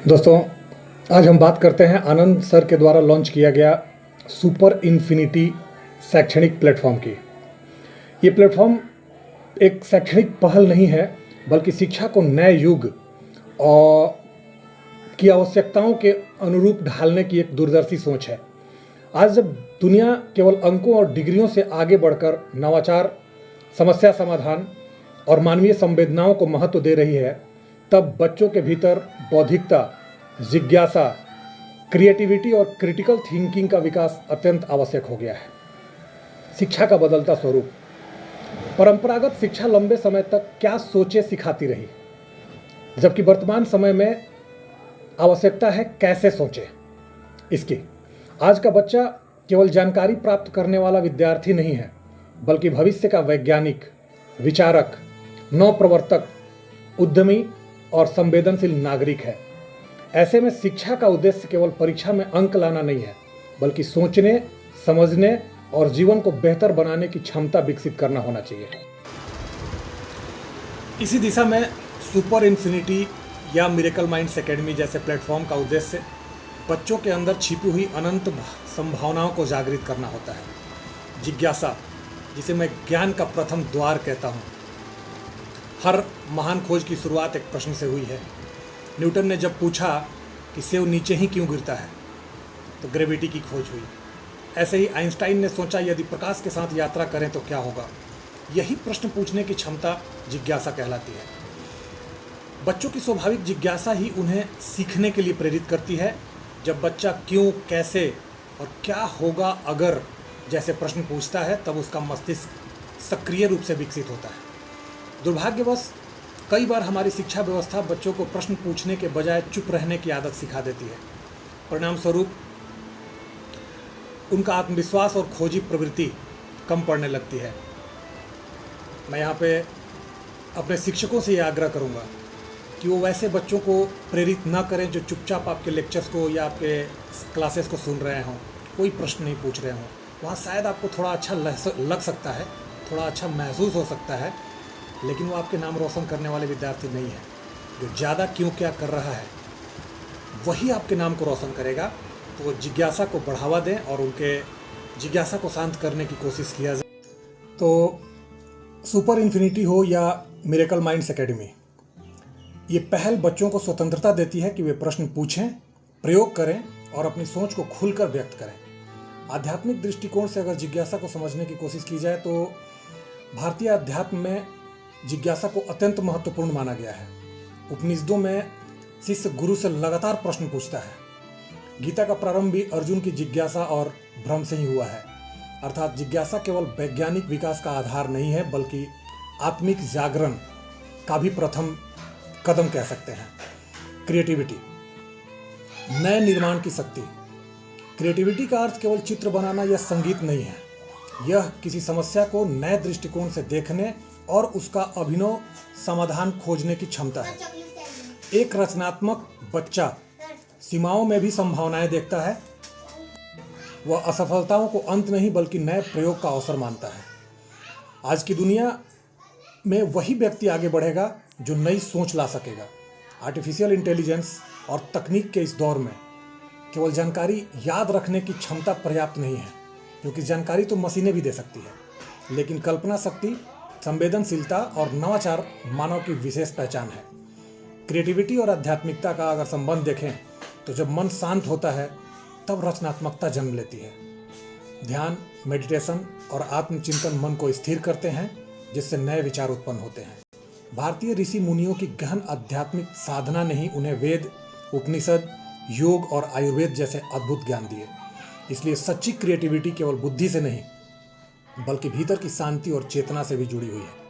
दोस्तों, आज हम बात करते हैं आनंद सर के द्वारा लॉन्च किया गया सुपर इन्फिनिटी शैक्षणिक प्लेटफॉर्म की। ये प्लेटफॉर्म एक शैक्षणिक पहल नहीं है, बल्कि शिक्षा को नए युग और की आवश्यकताओं के अनुरूप ढालने की एक दूरदर्शी सोच है। आज जब दुनिया केवल अंकों और डिग्रियों से आगे बढ़कर नवाचार, समस्या समाधान और मानवीय संवेदनाओं को महत्व दे रही है, तब बच्चों के भीतर बौद्धिकता, जिज्ञासा, क्रिएटिविटी और क्रिटिकल थिंकिंग का विकास अत्यंत आवश्यक हो गया है। शिक्षा का बदलता स्वरूप। परंपरागत शिक्षा लंबे समय तक क्या सोचे सिखाती रही, जबकि वर्तमान समय में आवश्यकता है कैसे सोचे इसकी। आज का बच्चा केवल जानकारी प्राप्त करने वाला विद्यार्थी नहीं है, बल्कि भविष्य का वैज्ञानिक, विचारक, नवप्रवर्तक, उद्यमी और संवेदनशील नागरिक है। ऐसे में शिक्षा का उद्देश्य केवल परीक्षा में अंक लाना नहीं है, बल्कि सोचने, समझने और जीवन को बेहतर बनाने की क्षमता विकसित करना होना चाहिए। इसी दिशा में सुपर इन्फिनिटी या मिरेकल माइंड्स एकेडमी जैसे प्लेटफॉर्म का उद्देश्य बच्चों के अंदर छिपी हुई अनंत संभावनाओं को जागृत करना होता है। जिज्ञासा, जिसे मैं ज्ञान का प्रथम द्वार कहता हूँ। हर महान खोज की शुरुआत एक प्रश्न से हुई है। न्यूटन ने जब पूछा कि सेब नीचे ही क्यों गिरता है, तो ग्रेविटी की खोज हुई। ऐसे ही आइंस्टाइन ने सोचा यदि प्रकाश के साथ यात्रा करें तो क्या होगा। यही प्रश्न पूछने की क्षमता जिज्ञासा कहलाती है। बच्चों की स्वाभाविक जिज्ञासा ही उन्हें सीखने के लिए प्रेरित करती है। जब बच्चा क्यों, कैसे और क्या होगा अगर जैसे प्रश्न पूछता है, तब उसका मस्तिष्क सक्रिय रूप से विकसित होता है। दुर्भाग्यवश कई बार हमारी शिक्षा व्यवस्था बच्चों को प्रश्न पूछने के बजाय चुप रहने की आदत सिखा देती है। परिणाम स्वरूप उनका आत्मविश्वास और खोजी प्रवृत्ति कम पड़ने लगती है। मैं यहाँ पे अपने शिक्षकों से ये आग्रह करूँगा कि वो वैसे बच्चों को प्रेरित न करें जो चुपचाप आपके लेक्चर्स को या आपके क्लासेस को सुन रहे हों, कोई प्रश्न नहीं पूछ रहे हों। वहाँ शायद आपको थोड़ा अच्छा लग सकता है, थोड़ा अच्छा महसूस हो सकता है, लेकिन वो आपके नाम रोशन करने वाले विद्यार्थी नहीं है। जो ज़्यादा क्यों क्या कर रहा है वही आपके नाम को रोशन करेगा। तो वो जिज्ञासा को बढ़ावा दें और उनके जिज्ञासा को शांत करने की कोशिश किया जाए। तो सुपर इन्फिनिटी हो या मिरेकल माइंड्स एकेडमी, ये पहल बच्चों को स्वतंत्रता देती है कि वे प्रश्न पूछें, प्रयोग करें और अपनी सोच को खुलकर व्यक्त करें। आध्यात्मिक दृष्टिकोण से अगर जिज्ञासा को समझने की कोशिश की जाए तो भारतीय अध्यात्म में जिज्ञासा को अत्यंत महत्वपूर्ण माना गया है। उपनिषदों में शिष्य गुरु से लगातार प्रश्न पूछता है। गीता का प्रारंभ भी अर्जुन की जिज्ञासा और भ्रम से ही हुआ है। अर्थात जिज्ञासा केवल वैज्ञानिक विकास का आधार नहीं है, बल्कि आत्मिक जागरण का भी प्रथम कदम कह सकते हैं। क्रिएटिविटी, नए निर्माण की शक्ति। क्रिएटिविटी का अर्थ केवल चित्र बनाना या संगीत नहीं है। यह किसी समस्या को नए दृष्टिकोण से देखने और उसका अभिनव समाधान खोजने की क्षमता है। एक रचनात्मक बच्चा सीमाओं में भी संभावनाएं देखता है। वह असफलताओं को अंत नहीं, बल्कि नए प्रयोग का अवसर मानता है। आज की दुनिया में वही व्यक्ति आगे बढ़ेगा जो नई सोच ला सकेगा। आर्टिफिशियल इंटेलिजेंस और तकनीक के इस दौर में केवल जानकारी याद रखने की क्षमता पर्याप्त नहीं है, क्योंकि जानकारी तो मशीनें भी दे सकती है, लेकिन कल्पना शक्ति, संवेदनशीलता और नवाचार मानव की विशेष पहचान है। क्रिएटिविटी और आध्यात्मिकता का अगर संबंध देखें तो जब मन शांत होता है तब रचनात्मकता जन्म लेती है। ध्यान, मेडिटेशन और आत्मचिंतन मन को स्थिर करते हैं, जिससे नए विचार उत्पन्न होते हैं। भारतीय ऋषि मुनियों की गहन आध्यात्मिक साधना ने ही उन्हें वेद, उपनिषद, योग और आयुर्वेद जैसे अद्भुत ज्ञान दिए। इसलिए सच्ची क्रिएटिविटी केवल बुद्धि से नहीं, बल्कि भीतर की शांति और चेतना से भी जुड़ी हुई है।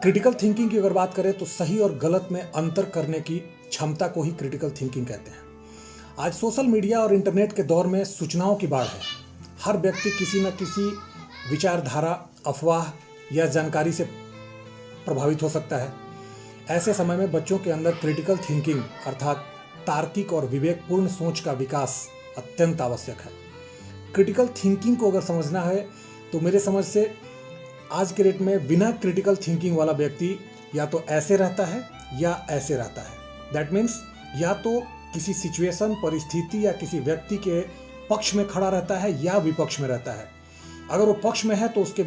क्रिटिकल थिंकिंग की अगर बात करें तो सही और गलत में अंतर करने की क्षमता को ही क्रिटिकल थिंकिंग कहते हैं। आज सोशल मीडिया और इंटरनेट के दौर में सूचनाओं की बाढ़ है। हर व्यक्ति किसी न किसी विचारधारा, अफवाह या जानकारी से प्रभावित हो सकता है। ऐसे समय में बच्चों के अंदर क्रिटिकल थिंकिंग अर्थात तार्किक और विवेकपूर्ण सोच का विकास अत्यंत आवश्यक है। क्रिटिकल थिंकिंग को अगर समझना है तो मेरे समझ से आज के डेट में बिना क्रिटिकल थिंकिंग वाला व्यक्ति या तो ऐसे रहता है या ऐसे रहता है। दैट मीन्स या तो किसी सिचुएशन, परिस्थिति या किसी व्यक्ति के पक्ष में खड़ा रहता है या विपक्ष में रहता है। अगर वो पक्ष में है तो उसके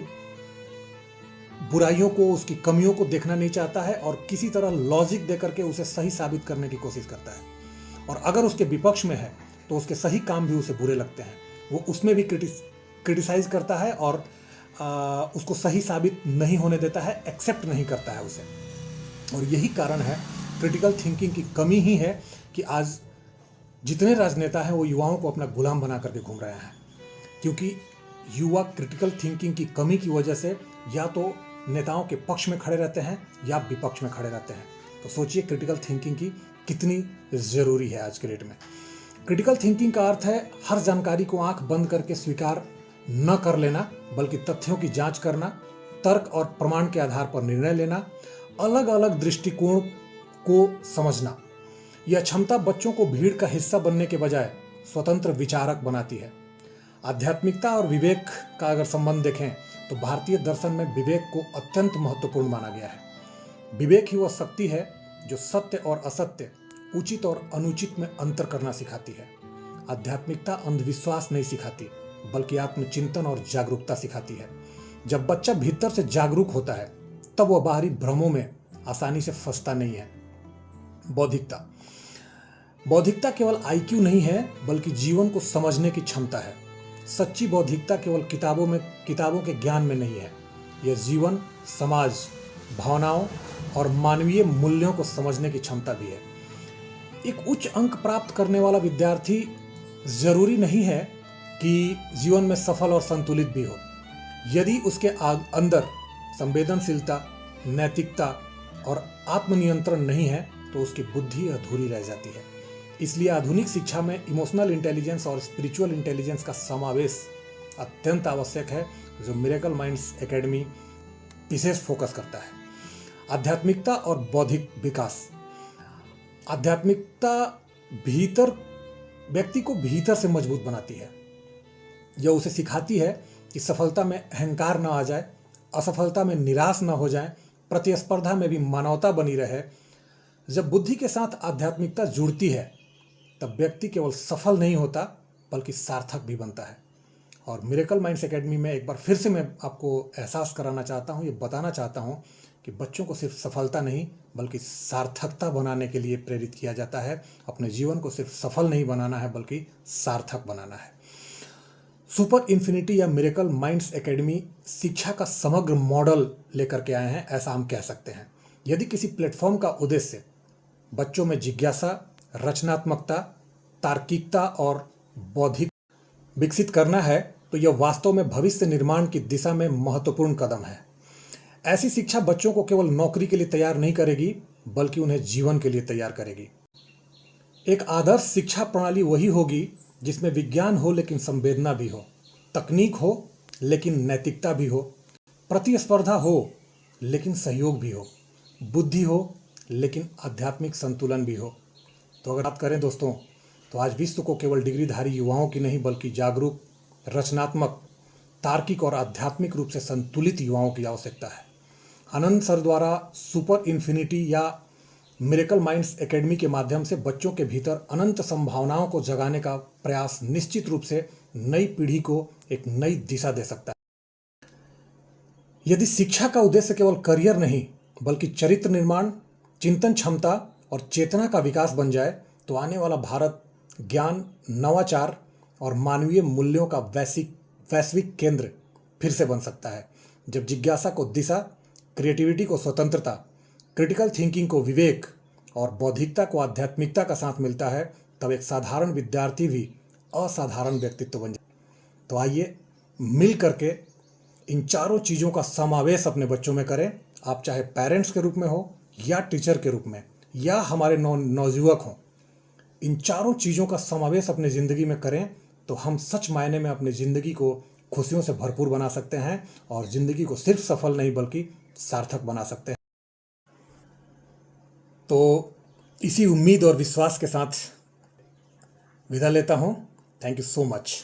बुराइयों को, उसकी कमियों को देखना नहीं चाहता है और किसी तरह लॉजिक दे करके उसे सही साबित करने की कोशिश करता है। और अगर उसके विपक्ष में है तो उसके सही काम भी उसे बुरे लगते हैं, वो उसमें भी क्रिटिसाइज करता है और उसको सही साबित नहीं होने देता है, एक्सेप्ट नहीं करता है उसे। और यही कारण है, क्रिटिकल थिंकिंग की कमी ही है कि आज जितने राजनेता हैं वो युवाओं को अपना गुलाम बना करके घूम रहे हैं, क्योंकि युवा क्रिटिकल थिंकिंग की कमी की वजह से या तो नेताओं के पक्ष में खड़े रहते हैं या विपक्ष में खड़े रहते हैं। तो सोचिए क्रिटिकल थिंकिंग की कितनी ज़रूरी है आज के डेट में। क्रिटिकल थिंकिंग का अर्थ है हर जानकारी को आंख बंद करके स्वीकार न कर लेना, बल्कि तथ्यों की जांच करना, तर्क और प्रमाण के आधार पर निर्णय लेना, अलग अलग दृष्टिकोण को समझना। यह क्षमता बच्चों को भीड़ का हिस्सा बनने के बजाय स्वतंत्र विचारक बनाती है। आध्यात्मिकता और विवेक का अगर संबंध देखें तो भारतीय दर्शन में विवेक को अत्यंत महत्वपूर्ण माना गया है। विवेक ही वह शक्ति है जो सत्य और असत्य, उचित और अनुचित में अंतर करना सिखाती है। आध्यात्मिकता अंधविश्वास नहीं सिखाती, बल्कि आत्मचिंतन और जागरूकता सिखाती है। जब बच्चा भीतर से जागरूक होता है तब वह बाहरी भ्रमों में आसानी से फंसता नहीं है। बौद्धिकता केवल आईक्यू नहीं है, बल्कि जीवन को समझने की क्षमता है। सच्ची बौद्धिकता केवल किताबों के ज्ञान में नहीं है, यह जीवन, समाज, भावनाओं और मानवीय मूल्यों को समझने की क्षमता भी है। एक उच्च अंक प्राप्त करने वाला विद्यार्थी जरूरी नहीं है कि जीवन में सफल और संतुलित भी हो। यदि उसके अंदर संवेदनशीलता, नैतिकता और आत्मनियंत्रण नहीं है तो उसकी बुद्धि अधूरी रह जाती है। इसलिए आधुनिक शिक्षा में इमोशनल इंटेलिजेंस और स्पिरिचुअल इंटेलिजेंस का समावेश अत्यंत आवश्यक है, जो मिरेकल माइंड्स एकेडमी विशेष फोकस करता है। आध्यात्मिकता और बौद्धिक विकास। आध्यात्मिकता व्यक्ति को भीतर से मजबूत बनाती है। यह उसे सिखाती है कि सफलता में अहंकार न आ जाए, असफलता में निराश न हो जाए, प्रतिस्पर्धा में भी मानवता बनी रहे। जब बुद्धि के साथ आध्यात्मिकता जुड़ती है तब व्यक्ति केवल सफल नहीं होता, बल्कि सार्थक भी बनता है। और मिरेकल माइंड्स एकेडमी में एक बार फिर से मैं आपको एहसास कराना चाहता हूँ, ये बताना चाहता हूँ कि बच्चों को सिर्फ सफलता नहीं बल्कि सार्थकता बनाने के लिए प्रेरित किया जाता है। अपने जीवन को सिर्फ सफल नहीं बनाना है, बल्कि सार्थक बनाना है। सुपर इन्फिनिटी या मिरेकल माइंड्स एकेडमी शिक्षा का समग्र मॉडल लेकर के आए हैं, ऐसा हम कह सकते हैं। यदि किसी प्लेटफॉर्म का उद्देश्य बच्चों में जिज्ञासा, रचनात्मकता, तार्किकता और बौद्धिक विकसित करना है तो यह वास्तव में भविष्य निर्माण की दिशा में महत्वपूर्ण कदम है। ऐसी शिक्षा बच्चों को केवल नौकरी के लिए तैयार नहीं करेगी, बल्कि उन्हें जीवन के लिए तैयार करेगी। एक आदर्श शिक्षा प्रणाली वही होगी जिसमें विज्ञान हो लेकिन संवेदना भी हो, तकनीक हो लेकिन नैतिकता भी हो, प्रतिस्पर्धा हो लेकिन सहयोग भी हो, बुद्धि हो लेकिन आध्यात्मिक संतुलन भी हो। तो अगर बात करें दोस्तों, तो आज विश्व को केवल डिग्रीधारी युवाओं की नहीं, बल्कि जागरूक, रचनात्मक, तार्किक और आध्यात्मिक रूप से संतुलित युवाओं की आवश्यकता है। आनंद सर द्वारा सुपर इन्फिनिटी या मिरेकल माइंड्स एकेडमी के माध्यम से बच्चों के भीतर अनंत संभावनाओं को जगाने का प्रयास निश्चित रूप से नई पीढ़ी को एक नई दिशा दे सकता है। यदि शिक्षा का उद्देश्य केवल करियर नहीं, बल्कि चरित्र निर्माण, चिंतन क्षमता और चेतना का विकास बन जाए तो आने वाला भारत ज्ञान, नवाचार और मानवीय मूल्यों का वैश्विक केंद्र फिर से बन सकता है। जब जिज्ञासा को दिशा, क्रिएटिविटी को स्वतंत्रता, क्रिटिकल थिंकिंग को विवेक और बौद्धिकता को आध्यात्मिकता का साथ मिलता है, तब एक साधारण विद्यार्थी भी असाधारण व्यक्तित्व बन जाए। तो आइए मिल करके इन चारों चीज़ों का समावेश अपने बच्चों में करें। आप चाहे पेरेंट्स के रूप में हो या टीचर के रूप में या हमारे नवयुवक हों, इन चारों चीज़ों का समावेश अपनी ज़िंदगी में करें तो हम सच मायने में अपनी ज़िंदगी को खुशियों से भरपूर बना सकते हैं और ज़िंदगी को सिर्फ सफल नहीं बल्कि सार्थक बना सकते हैं। तो इसी उम्मीद और विश्वास के साथ विदा लेता हूँ। Thank you so much.